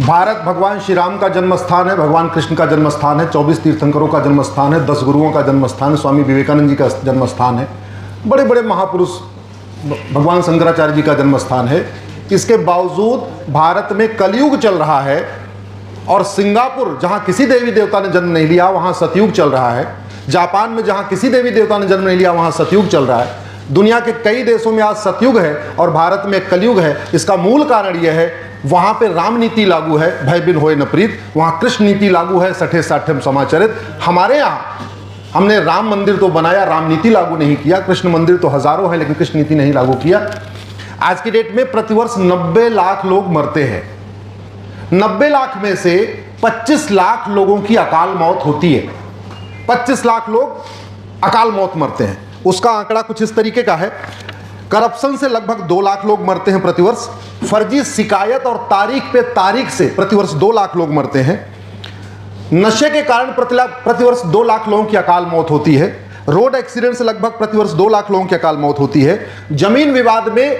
भारत भगवान श्री राम का जन्म स्थान है, भगवान कृष्ण का जन्म स्थान है, 24 तीर्थंकरों का जन्म स्थान है, 10 गुरुओं का जन्म स्थान है, स्वामी विवेकानंद जी का जन्म स्थान है, बड़े बड़े महापुरुष भगवान शंकराचार्य जी का जन्म स्थान है। इसके बावजूद भारत में कलयुग चल रहा है और सिंगापुर जहां किसी देवी देवता ने जन्म नहीं लिया वहां सतयुग चल रहा है। जापान में जहां किसी देवी देवता ने जन्म नहीं लिया वहां सतयुग चल रहा है। दुनिया के कई देशों में आज सतयुग है और भारत में कलयुग है। इसका मूल कारण यह है वहां पे राम नीति लागू है, भय बिन होए न प्रीत। वहां कृष्ण नीति लागू है, सठे साठम समाचरित। हमारे यहाँ हमने राम मंदिर तो बनाया, राम नीति लागू नहीं किया। कृष्ण मंदिर तो हजारों है लेकिन कृष्ण नीति नहीं लागू किया। आज की डेट में प्रतिवर्ष 90 लाख लोग मरते हैं। 90 लाख में से 25 लाख लोगों की अकाल मौत होती है। 25 लाख लोग अकाल मौत मरते हैं। उसका आंकड़ा कुछ इस तरीके का है। करप्शन से लगभग 2 लाख लोग मरते हैं प्रतिवर्ष। फर्जी शिकायत और तारीख पे तारीख से प्रतिवर्ष 2 लाख लोग मरते हैं। नशे के कारण प्रतिवर्ष 2 लाख लोगों की अकाल मौत होती है। रोड एक्सीडेंट से लगभग प्रतिवर्ष 2 लाख लोगों की अकाल मौत होती है। जमीन विवाद में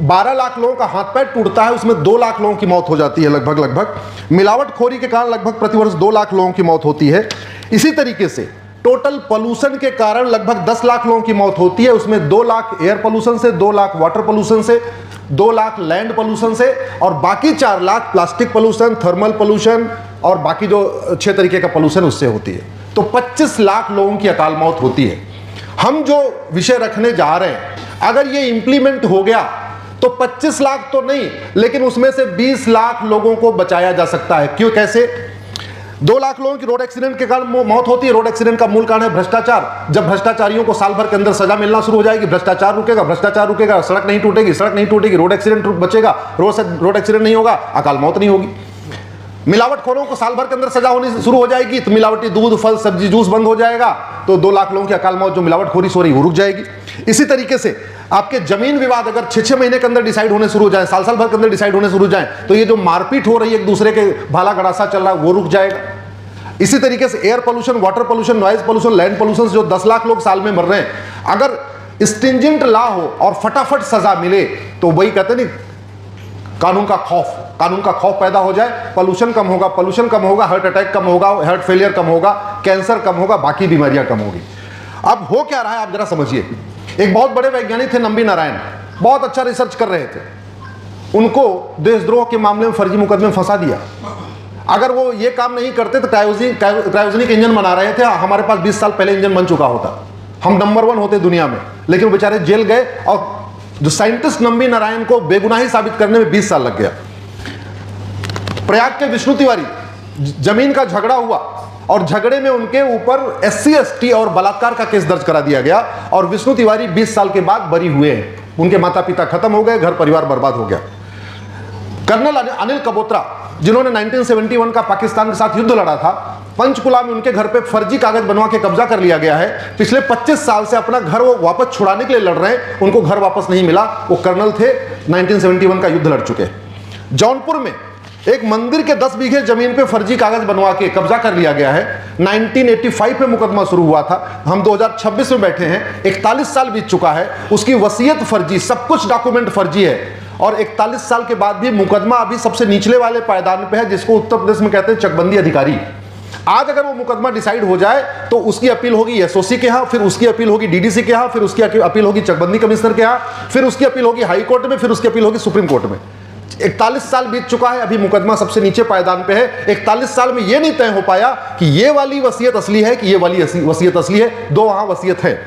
12 लाख लोगों का हाथ पैर टूटता है, उसमें 2 लाख लोगों की मौत हो जाती है लगभग। मिलावटखोरी के कारण लगभग प्रतिवर्ष 2 लाख लोगों की मौत होती है। इसी तरीके से टोटल पोल्यूशन के कारण लगभग 10 लाख लोगों की मौत होती है। उसमें 2 लाख एयर पोल्यूशन से, 2 लाख वाटर पोल्यूशन से, 2 लाख लैंड पोल्यूशन से और बाकी 4 lakh plastic pollution, thermal pollution और बाकी जो 6 तरीके का पोल्यूशन उससे होती है। तो 25 लाख लोगों की अकाल मौत होती है। हम जो विषय रखने जा रहे हैं अगर ये इंप्लीमेंट हो गया तो 25 लाख तो नहीं लेकिन उसमें से 20 लाख लोगों को बचाया जा सकता है। क्यों, कैसे? 2 लाख लोगों की रोड एक्सीडेंट के कारण मौत होती है। रोड एक्सीडेंट का मूल कारण है भ्रष्टाचार। जब भ्रष्टाचारियों को साल भर के अंदर सजा मिलना शुरू हो जाएगी, भ्रष्टाचार रुकेगा, भ्रष्टाचार रुकेगा, सड़क नहीं टूटेगी, सड़क नहीं टूटेगी, रोड एक्सीडेंट बचेगा, रोड एक्सीडेंट नहीं होगा, अकाल मौत नहीं होगी। मिलावटखोरों को साल भर के अंदर सजा होनी शुरू हो जाएगी तो मिलावटी दूध, फल, सब्जी, जूस बंद हो जाएगा, तो 2 लाख लोगों की अकाल मौत जो मिलावटखोरी हो रही वो रुक जाएगी। इसी तरीके से आपके जमीन विवाद अगर 6-6 महीने के अंदर डिसाइड होने शुरू हो जाए, साल भर के अंदर डिसाइड होने शुरू हो जाए, तो ये जो मारपीट हो रही है एक दूसरे के भाला गड़ासा चल रहा है वो रुक जाएगा। इसी तरीके से air pollution, water pollution, noise pollution, land pollution जो 10 लाख लोग साल में मर रहे हैं, अगर स्ट्रिंजेंट लॉ हो और फटाफट सजा मिले तो वही कहते नहीं कानून का खौफ पैदा हो जाए, पोल्यूशन कम होगा, हार्ट अटैक कम होगा, हार्ट फेलियर कम होगा, कैंसर कम होगा, बाकी बीमारियां कम होगी। अब हो क्या रहा है आप जरा समझिए। एक बहुत बड़े वैज्ञानिक थे नंबी नारायण, बहुत अच्छा रिसर्च कर रहे थे। उनको देशद्रोह के मामले में फर्जी मुकदमे में फंसा दिया। अगर वो ये काम नहीं करते तो क्रायोजेनिक इंजन बना रहे थे, हमारे पास 20 साल पहले इंजन बन चुका होता, हम नंबर 1 होते दुनिया में। लेकिन वो बेचारे जेल गए और जो साइंटिस्ट नंबी नारायण को बेगुनाही साबित करने में 20 साल लग गया। प्रयाग के विष्णु तिवारी, जमीन का झगड़ा हुआ और झगड़े में उनके ऊपर SC ST और बलात्कार का केस दर्ज करा दिया गया और विष्णु तिवारी 20 साल के बाद बरी हुए हैं। उनके माता पिता खत्म हो गए, घर परिवार बर्बाद हो गया। कर्नल अनिल कबोत्रा जिन्होंने 1971 का पाकिस्तान के साथ युद्ध लड़ा था, पंचकुला में उनके घर पे फर्जी कागज बनवा के कब्जा कर लिया गया है। पिछले 25 साल से अपना घर वो वापस छुड़ाने के लिए लड़ रहे हैं, उनको घर वापस नहीं मिला। वो कर्नल थे, 1971 का युद्ध लड़ चुके। जौनपुर में एक मंदिर के 10 बीघे जमीन पे फर्जी कागज बनवा के कब्जा कर लिया गया है। 1985 में मुकदमा शुरू हुआ था, हम 2026 में बैठे हैं, 41 साल बीत चुका है। उसकी वसीयत फर्जी, सब कुछ डॉक्यूमेंट फर्जी है और 41 साल के बाद भी मुकदमा अभी सबसे निचले वाले पायदान पे है, जिसको उत्तर प्रदेश में कहते हैं चकबंदी अधिकारी। आज अगर वो मुकदमा डिसाइड हो जाए तो उसकी अपील होगी SOC के यहाँ, फिर उसकी अपील होगी DDC के यहाँ, फिर उसकी अपील होगी चकबंदी कमिश्नर के यहाँ, फिर उसकी अपील होगी हाई कोर्ट में, फिर उसकी अपील होगी सुप्रीम कोर्ट में। 41 साल बीत चुका है, अभी मुकदमा सबसे नीचे पायदान पे है। 41 साल में यह नहीं तय हो पाया कि ये वाली वसीयत असली है कि ये वाली वसीयत असली है। 2 वहां वसीयत है।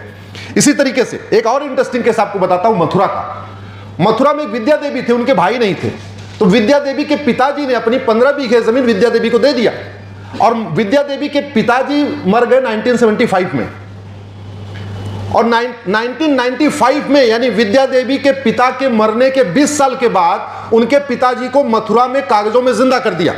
इसी तरीके से एक और इंटरेस्टिंग केस आपको बताता हूं मथुरा का। मथुरा में विद्या देवी थे, उनके भाई नहीं थे, तो विद्या देवी के पिताजी ने अपनी 15 बीघे जमीन विद्या देवी को दे दिया और विद्या देवी के पिताजी मर गए 1975 में। और 1995 में यानी विद्या देवी के पिता के मरने के 20 साल के बाद उनके पिताजी को मथुरा में कागजों में जिंदा कर दिया।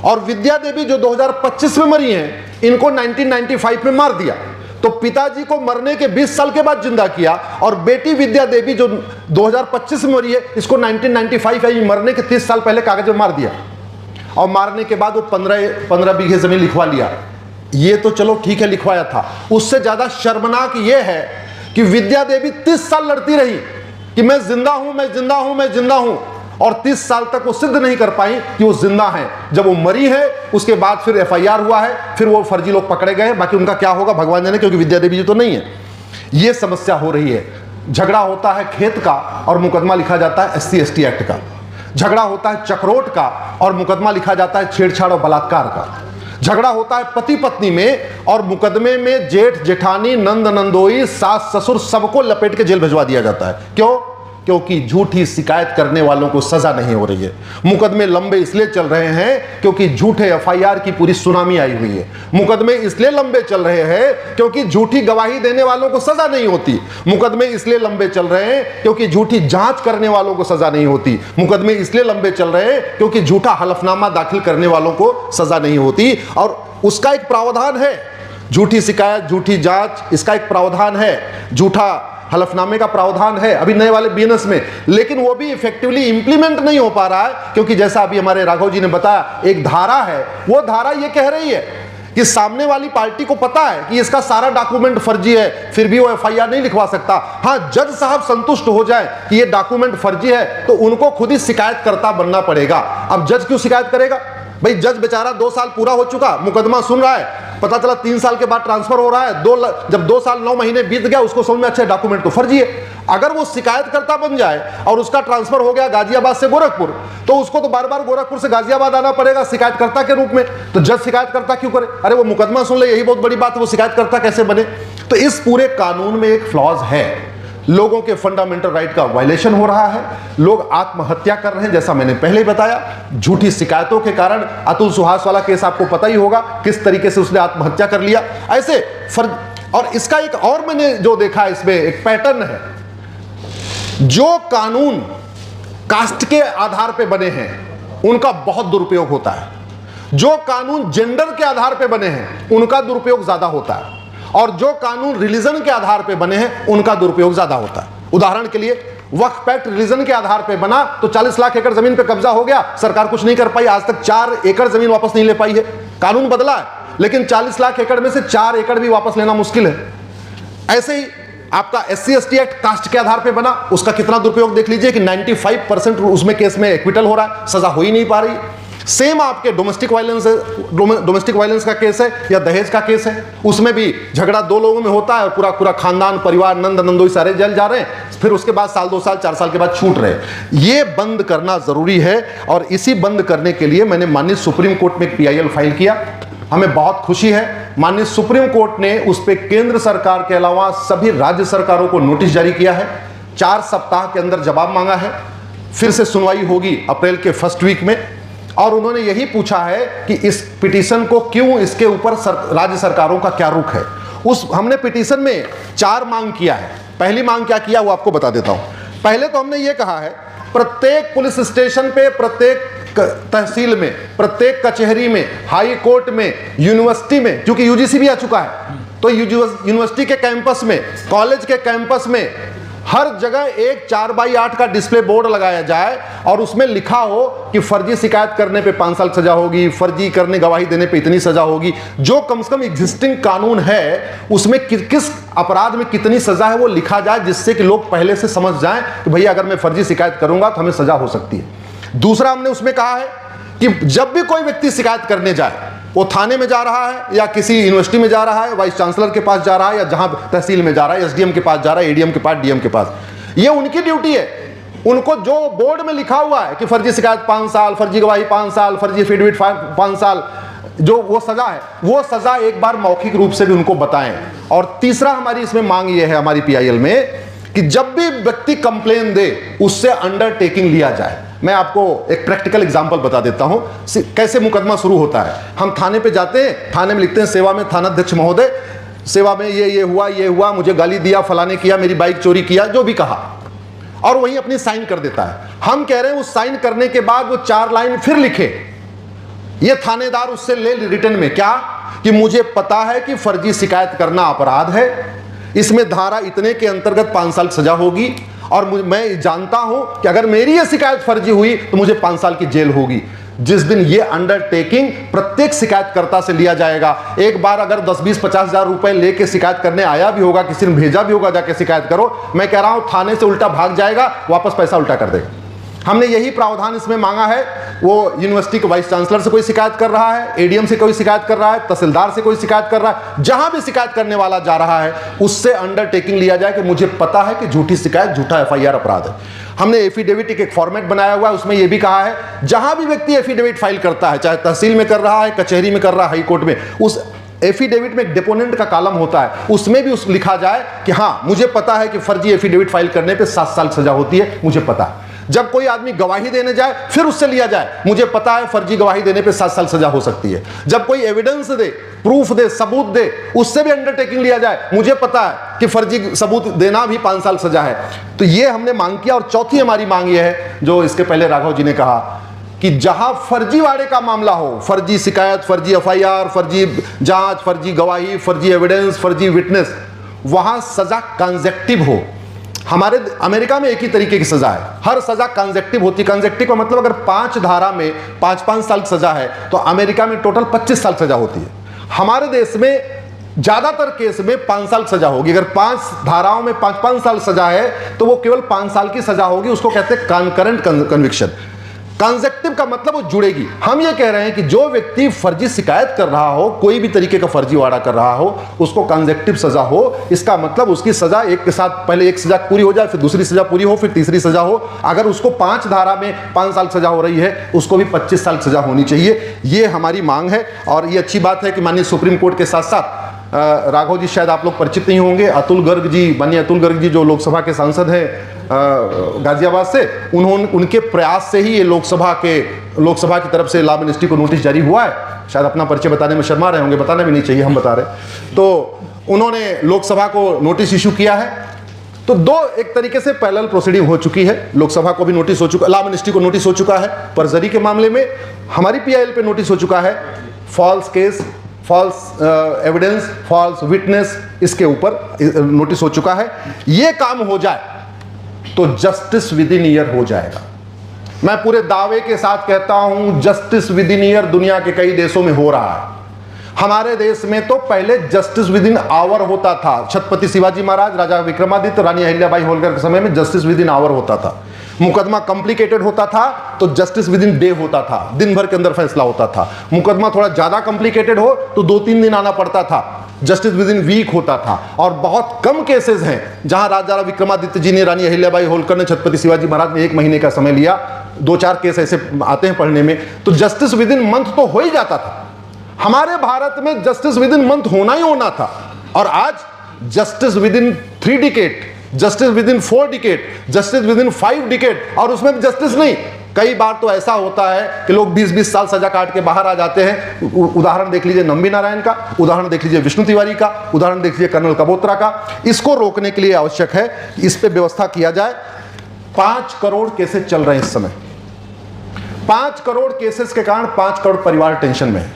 और विद्या देवी जो 2025 में मरी हैं, इनको 1995 में मार दिया। तो पिताजी को मरने के 20 साल के बाद जिंदा किया और बेटी विद्या देवी जो 2025 में मरी है, इसको 1995 यानी मरने के 30 साल पहले कागज में मार दिया। और मारने के बाद वो 15 बीघे जमीन लिखवा लिया। ये तो चलो ठीक है, लिखवाया था। उससे ज्यादा शर्मनाक ये है कि विद्या देवी 30 साल लड़ती रही कि मैं जिंदा हूं, मैं जिंदा हूं, मैं जिंदा हूं, और 30 साल तक वो सिद्ध नहीं कर पाई कि वो जिंदा हैं। जब वो मरी है उसके बाद फिर FIR हुआ है, फिर वो फर्जी लोग पकड़े गए। बाकी उनका क्या होगा भगवान जाने, क्योंकि विद्या देवी जी तो नहीं है। ये समस्या हो रही है। झगड़ा होता है खेत का और मुकदमा लिखा जाता है SC ST एक्ट का। झगड़ा होता है चक्रोट का और मुकदमा लिखा जाता है छेड़छाड़ और बलात्कार का। झगड़ा होता है पति पत्नी में और मुकदमे में जेठ जेठानी नंद नंदोई सास ससुर सबको लपेट के जेल भिजवा दिया जाता है। क्यों? क्योंकि झूठी शिकायत करने वालों को सजा नहीं हो रही है। मुकदमे लंबे इसलिए चल रहे हैं क्योंकि झूठे FIR की पूरी सुनामी आई हुई है। मुकदमे इसलिए लंबे चल रहे हैं क्योंकि झूठी गवाही देने वालों को सजा नहीं होती। मुकदमे इसलिए लंबे चल रहे हैं क्योंकि झूठी जांच करने वालों को सजा नहीं होती। मुकदमे इसलिए लंबे चल रहे हैं क्योंकि झूठा हलफनामा दाखिल करने वालों को सजा नहीं होती। और उसका एक प्रावधान है, झूठी शिकायत झूठी जांच, इसका एक प्रावधान है। झूठा हलफनामे का प्रावधान है अभी नए वाले BNS में, लेकिन वो भी इफेक्टिवली इंप्लीमेंट नहीं हो पा रहा है। क्योंकि जैसा अभी हमारे राघव जी ने बताया, एक धारा है, वो धारा ये कह रही है कि सामने वाली पार्टी को पता है कि इसका सारा डॉक्यूमेंट फर्जी है, फिर भी वो FIR नहीं लिखवा सकता। हाँ, जज साहब संतुष्ट हो जाए कि ये डॉक्यूमेंट फर्जी है तो उनको खुद ही शिकायतकर्ता बनना पड़ेगा। अब जज क्यों शिकायत करेगा भाई? जज बेचारा 2 साल पूरा हो चुका, मुकदमा सुन रहा है, पता चला 3 साल के बाद ट्रांसफर हो रहा है, जब 2 साल 9 महीने बीत गया उसको समझ में अच्छा डॉक्यूमेंट तो फर्जी है। अगर वो शिकायतकर्ता बन जाए और उसका ट्रांसफर हो गया गाजियाबाद से गोरखपुर, तो उसको तो बार बार गोरखपुर से गाजियाबाद आना पड़ेगा शिकायतकर्ता के रूप में। तो जज शिकायतकर्ता क्यों करे? अरे वो मुकदमा सुन ले, यही बहुत बड़ी बात है, वो शिकायतकर्ता कैसे बने? तो इस पूरे कानून में एक फ्लॉज है। लोगों के फंडामेंटल राइट का वायलेशन हो रहा है। लोग आत्महत्या कर रहे हैं, जैसा मैंने पहले ही बताया। झूठी शिकायतों के कारण अतुल सुहास वाला केस आपको पता ही होगा किस तरीके से उसने आत्महत्या कर लिया। ऐसे और इसका एक और मैंने जो देखा इसमें एक पैटर्न है। जो कानून कास्ट के आधार पे बने हैं उनका बहुत दुरुपयोग होता है। जो कानून जेंडर के आधार पे बने हैं उनका दुरुपयोग ज्यादा होता है, और जो कानून रिलीजन के आधार पे बने हैं उनका दुरुपयोग ज्यादा होता है। उदाहरण के लिए वक्फ एक्ट रिलीजन के आधार पे बना तो 40 लाख एकड़ जमीन पे कब्जा हो गया, सरकार कुछ नहीं कर पाई, आज तक 4 एकड़ जमीन वापस नहीं ले पाई है। कानून बदला है लेकिन 40 लाख एकड़ में से 4 एकड़ भी वापस लेना मुश्किल है। ऐसे ही आपका SC ST एक्ट कास्ट के आधार पे बना, उसका कितना दुरुपयोग देख लीजिए कि 95% उसमें केस में एक्विटल हो रहा है, सजा हो ही नहीं पा रही। सेम आपके डोमेस्टिक वायलेंस का केस है या दहेज का केस है, उसमें भी झगड़ा 2 लोगों में होता है और पूरा पूरा खानदान परिवार नंद नंदोई सारे जेल जा रहे हैं, फिर उसके बाद साल 2 साल 4 साल के बाद छूट रहे हैं। ये बंद करना जरूरी है और इसी बंद करने के लिए मैंने माननीय सुप्रीम कोर्ट में एक PIL फाइल किया। हमें बहुत खुशी है, माननीय सुप्रीम कोर्ट ने उस पर केंद्र सरकार के अलावा सभी राज्य सरकारों को नोटिस जारी किया है। 4 सप्ताह के अंदर जवाब मांगा है। फिर से सुनवाई होगी अप्रैल के फर्स्ट वीक में, और उन्होंने यही पूछा है कि इस पिटीशन को क्यों, इसके ऊपर राज्य सरकारों का क्या रुख है। हमने पिटीशन में 4 मांग किया है। पहली मांग क्या किया वो आपको बता देता हूं। पहले तो हमने ये कहा है प्रत्येक पुलिस स्टेशन पे, प्रत्येक तहसील में, प्रत्येक कचहरी में, हाई कोर्ट में, यूनिवर्सिटी में, क्योंकि UGC भी आ चुका है, तो यूनिवर्सिटी के कैंपस में, कॉलेज के कैंपस में हर जगह एक 4x8 का डिस्प्ले बोर्ड लगाया जाए और उसमें लिखा हो कि फर्जी शिकायत करने पे 5 साल सजा होगी, फर्जी करने गवाही देने पे इतनी सजा होगी। जो कम से कम एग्जिस्टिंग कानून है उसमें किस अपराध में कितनी सजा है वो लिखा जाए, जिससे कि लोग पहले से समझ जाएं कि भैया अगर मैं फर्जी शिकायत करूंगा तो हमें सजा हो सकती है। दूसरा हमने उसमें कहा है कि जब भी कोई व्यक्ति शिकायत करने जाए, वो थाने में जा रहा है या किसी यूनिवर्सिटी में जा रहा है, वाइस चांसलर के पास जा रहा है या जहां तहसील में जा रहा है, SDM के पास जा रहा है, ADM के पास, DM के पास, ये उनकी ड्यूटी है। उनको जो बोर्ड में लिखा हुआ है कि फर्जी शिकायत 5 साल, फर्जी गवाही 5 साल, फर्जी एफिडेविट 5 साल, जो वो सजा है, वो सजा एक बार मौखिक रूप से भी उनको बताएं। और तीसरा हमारी इसमें मांग ये है हमारी PIL में कि जब भी व्यक्ति कंप्लेन दे उससे अंडरटेकिंग लिया जाए। मैं आपको एक प्रैक्टिकल एग्जांपल बता देता हूं कैसे मुकदमा शुरू होता है। हम थाने पे जाते हैं, थाने में लिखते हैं सेवा में थानाध्यक्ष महोदय, सेवा में ये हुआ, मुझे गाली दिया, फलाने किया, मेरी बाइक चोरी किया, जो भी कहा, और वहीं अपनी साइन कर देता है। हम कह रहे हैं उस साइन करने के बाद वो 4 लाइन फिर लिखे, ये थानेदार उससे ले रिटर्न में क्या कि मुझे पता है कि फर्जी शिकायत करना अपराध है, इसमें धारा इतने के अंतर्गत 5 साल सजा होगी, और मैं जानता हूं कि अगर मेरी ये शिकायत फर्जी हुई तो मुझे 5 साल की जेल होगी। जिस दिन ये अंडरटेकिंग प्रत्येक शिकायतकर्ता से लिया जाएगा, एक बार अगर 10, 20, 50 हजार रुपए लेके शिकायत करने आया भी होगा, किसी ने भेजा भी होगा जाके शिकायत करो, मैं कह रहा हूं थाने से उल्टा भाग जाएगा, वापस पैसा उल्टा कर देगा। हमने यही प्रावधान इसमें मांगा है। वो यूनिवर्सिटी के वाइस चांसलर से कोई शिकायत कर रहा है, एडीएम से कोई शिकायत कर रहा है, तहसीलदार से कोई शिकायत कर रहा है, जहां भी शिकायत करने वाला जा रहा है उससे अंडरटेकिंग लिया जाए कि मुझे पता है कि झूठी शिकायत झूठा एफआईआर अपराध है। हमने एफिडेविट एक फॉर्मेट बनाया हुआ है, उसमें यह भी कहा है जहां भी व्यक्ति एफिडेविट फाइल करता है, चाहे तहसील में कर रहा है, कचहरी में कर रहा है, हाई कोर्ट में, उस एफिडेविट में एक डिपोनेंट का कॉलम होता है, उसमें भी उस लिखा जाए कि हाँ मुझे पता है कि फर्जी एफिडेविट फाइल करने पे 7 साल सजा होती है, मुझे पता है। जब कोई आदमी गवाही देने जाए फिर उससे लिया जाए, मुझे पता है फर्जी गवाही देने पे 7 साल सजा हो सकती है। जब कोई एविडेंस दे, प्रूफ दे, सबूत दे, उससे भी अंडरटेकिंग लिया जाए, मुझे पता है कि फर्जी सबूत देना भी 5 साल सजा है। तो ये हमने मांग किया। और चौथी हमारी मांग ये है, जो इसके पहले राघव जी ने कहा, कि जहां फर्जीवाड़े का मामला हो, फर्जी शिकायत, फर्जी एफआईआर, फर्जी जांच, फर्जी गवाही, फर्जी एविडेंस, फर्जी विटनेस, वहां सजा कंसेक्टिव हो। हमारे अमेरिका में एक ही तरीके की सजा है, हर सजा कंसेक्टिव होती है। कंसेक्टिव का मतलब अगर 5 धारा में 5-5 साल सजा है तो अमेरिका में टोटल 25 साल सजा होती है। हमारे देश में ज्यादातर केस में 5 साल सजा होगी। अगर 5 धाराओं में 5-5 साल सजा है तो वो केवल 5 साल की सजा होगी, उसको कहते हैं कॉन्करेंट कन्विक्शन। कंसेक्टिव का मतलब वो जुड़ेगी। हम ये कह रहे हैं कि जो व्यक्ति फर्जी शिकायत कर रहा हो, कोई भी तरीके का फर्जीवाड़ा कर रहा हो, उसको कंसेक्टिव सजा हो। इसका मतलब उसकी सजा एक के साथ पहले एक सजा पूरी हो जाए, फिर दूसरी सजा पूरी हो, फिर तीसरी सजा हो। अगर उसको 5 धारा में 5 साल सजा हो रही है, उसको भी 25 साल सजा होनी चाहिए। ये हमारी मांग है। और ये अच्छी बात है कि माननीय सुप्रीम कोर्ट के साथ साथ राघव जी शायद आप लोग परिचित नहीं होंगे, अतुल गर्ग जी, माननीय अतुल गर्ग जी जो लोकसभा के सांसद हैं गाजियाबाद से, उनके प्रयास से ही ये लोकसभा की तरफ से लॉ मिनिस्ट्री को नोटिस जारी हुआ है। शायद अपना परिचय बताने में शर्मा रहे होंगे, बताना भी नहीं चाहिए, हम बता रहे। तो उन्होंने लोकसभा को नोटिस इशू किया है। तो 2 एक तरीके से पैरेलल प्रोसीडिंग हो चुकी है। लोकसभा को भी नोटिस हो चुका, लॉ मिनिस्ट्री को नोटिस हो चुका है परजरी के मामले में, हमारी पीआईएल पे नोटिस हो चुका है false case, false evidence, false witness, इसके ऊपर नोटिस हो चुका है। ये काम हो जाए तो जस्टिस विद इन ईयर हो जाएगा। मैं पूरे दावे के साथ कहता हूं जस्टिस विद इन ईयर दुनिया के कई देशों में हो रहा है। हमारे देश में तो पहले जस्टिस विद इन आवर होता था। छत्रपति शिवाजी महाराज, राजा विक्रमादित्य, रानी अहिल्याबाई होलकर के समय में जस्टिस विद इन आवर होता था। मुकदमा कॉम्प्लिकेटेड होता था तो जस्टिस विद इन डे होता था, दिन भर के अंदर फैसला होता था। मुकदमा थोड़ा ज्यादा कॉम्प्लिकेटेड हो तो 2-3 दिन आना पड़ता था, जस्टिस विद इन वीक होता था। और बहुत कम केसेस हैं जहां राजा विक्रमादित्य जी ने, रानी अहिल्याबाई होलकर ने, छत्रपति शिवाजी महाराज ने 1 महीने का समय लिया। 2-4 केस ऐसे आते हैं पढ़ने में, तो जस्टिस विद इन मंथ तो हो ही जाता था। हमारे भारत में जस्टिस विद इन मंथ होना ही होना था। और आज justice with in 3 decade, justice with in 4 decade, justice with in 5 decade, और उसमें भी जस्टिस नहीं। कई बार तो ऐसा होता है कि लोग 20-20 साल सजा काट के बाहर आ जाते हैं। उदाहरण देख लीजिए नंबी नारायण का, उदाहरण देख लीजिए विष्णु तिवारी का, उदाहरण देख लीजिए कर्नल कबोत्रा का। इसको रोकने के लिए आवश्यक है इस पे व्यवस्था किया जाए। 5 करोड़ केसेस चल रहे हैं इस समय। 5 करोड़ केसेस के कारण 5 करोड़ परिवार टेंशन में है।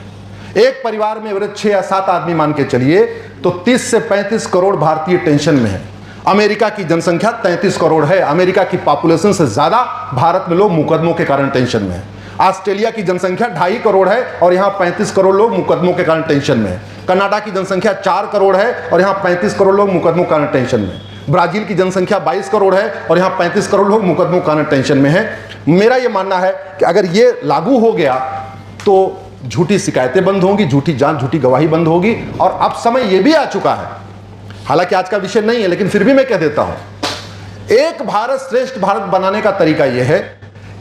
एक परिवार में एवरेज 6 या 7 आदमी मान के चलिए तो 30 से 35 करोड़ भारतीय टेंशन में है। अमेरिका की जनसंख्या 33 करोड़ है। अमेरिका की पॉपुलेशन से ज्यादा भारत में लोग मुकदमों के कारण टेंशन में है। ऑस्ट्रेलिया की जनसंख्या 2.5 करोड़ है और यहां 35 करोड़ लोग मुकदमों के कारण टेंशन में है। कनाडा की जनसंख्या 4 करोड़ है और यहां 35 करोड़ लोग मुकदमों के कारण टेंशन में है। ब्राजील की जनसंख्या 22 करोड़ है और यहां 35 करोड़ लोग मुकदमों के कारण टेंशन में है। मेरा यह मानना है कि अगर यह लागू हो गया तो झूठी शिकायतें बंद होंगी, झूठी जांच, झूठी गवाही बंद होगी। और अब समय यह भी आ चुका है, हालांकि आज का विषय नहीं है लेकिन फिर भी मैं कह देता हूं, एक भारत श्रेष्ठ भारत बनाने का तरीका यह है,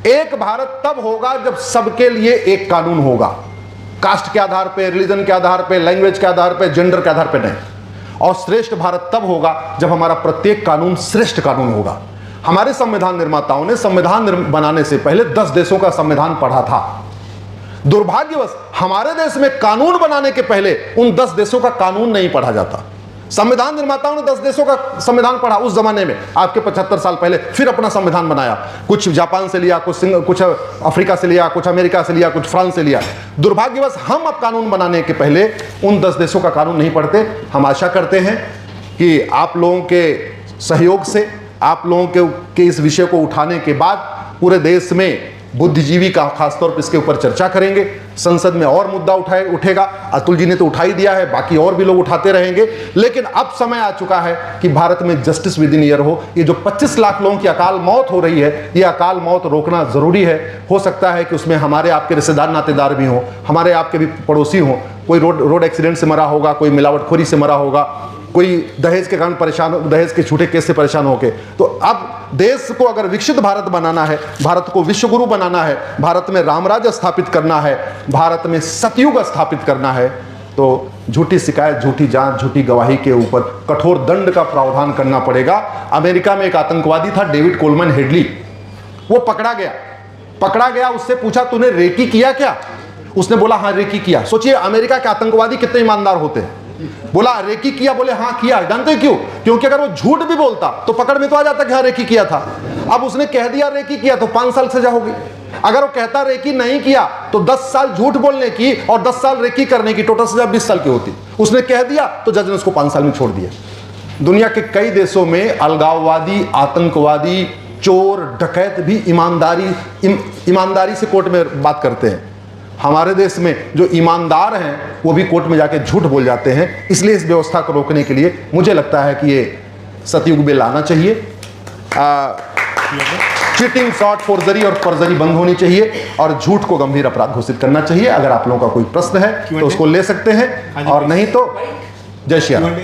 एक भारत तब होगा जब सबके लिए एक कानून होगा। कास्ट के आधार पे, रिलीजन के आधार पे, लैंग्वेज के आधार पे, जेंडर के आधार पे नहीं। और श्रेष्ठ भारत तब होगा जब हमारा प्रत्येक कानून श्रेष्ठ कानून होगा। हमारे संविधान निर्माताओं ने संविधान बनाने से पहले 10 देशों का संविधान पढ़ा था। दुर्भाग्यवश हमारे देश में कानून बनाने के पहले उन 10 देशों का कानून नहीं पढ़ा जाता। संविधान निर्माताओं ने 10 देशों का संविधान पढ़ा उस जमाने में, आपके 75 साल पहले, फिर अपना संविधान बनाया। कुछ जापान से लिया, कुछ अफ्रीका से लिया, कुछ अमेरिका से लिया, कुछ फ्रांस से लिया। दुर्भाग्यवश हम अब कानून बनाने के पहले उन 10 देशों का कानून नहीं पढ़ते। हम आशा करते हैं कि आप लोगों के सहयोग से, आप लोगों के इस विषय को उठाने के बाद पूरे देश में बुद्धिजीवी का खासतौर पर इसके ऊपर चर्चा करेंगे। संसद में और मुद्दा उठेगा। अतुल जी ने तो उठा ही दिया है, बाकी और भी लोग उठाते रहेंगे। लेकिन अब समय आ चुका है कि भारत में जस्टिस विद इन ईयर हो। ये जो 25 लाख लोगों की अकाल मौत हो रही है, ये अकाल मौत रोकना जरूरी है। हो सकता है कि उसमें हमारे आपके रिश्तेदार नातेदार भी हों, हमारे आपके भी पड़ोसी हों। कोई रोड एक्सीडेंट से मरा होगा, कोई मिलावटखोरी से मरा होगा, कोई दहेज के कारण परेशान, दहेज के झूठे केस से परेशान होके। तो अब देश को अगर विकसित भारत बनाना है, भारत को विश्वगुरु बनाना है, भारत में रामराज्य स्थापित करना है, भारत में सतयुग स्थापित करना है, तो झूठी शिकायत, झूठी जांच, झूठी गवाही के ऊपर कठोर दंड का प्रावधान करना पड़ेगा। अमेरिका में एक आतंकवादी था डेविड कोलमैन हेडली, वो पकड़ा गया। उससे पूछा तूने रेकी किया क्या? उसने बोला हाँ रेकी किया। सोचिए अमेरिका के आतंकवादी कितने ईमानदार होते हैं। बोला रेकी किया, बोले हाँ किया। जानते क्यों? क्योंकि अगर वो झूठ भी बोलता तो पकड़ में तो आ जाता कि हाँ रेकी किया था। अब उसने कह दिया रेकी किया तो 5 साल सजा होगी। अगर वो कहता रेकी नहीं किया तो 10 साल झूठ बोलने की और 10 साल रेकी करने की टोटल सजा 20 साल की होती। उसने कह दिया तो जज ने उसको 5 साल में छोड़ दिया। दुनिया के कई देशों में अलगाववादी, आतंकवादी, चोर, डकैत भी ईमानदारी से कोर्ट में बात करते हैं। हमारे देश में जो ईमानदार हैं वो भी कोर्ट में जाके झूठ बोल जाते हैं। इसलिए इस व्यवस्था को रोकने के लिए मुझे लगता है कि ये सतयुग बिल आना चाहिए। चीटिंग, फ्रॉड, फोर्जरी और फर्जरी बंद होनी चाहिए और झूठ को गंभीर अपराध घोषित करना चाहिए। अगर आप लोगों का कोई प्रश्न है तो उसको ले सकते हैं, और नहीं तो जय श्री राम।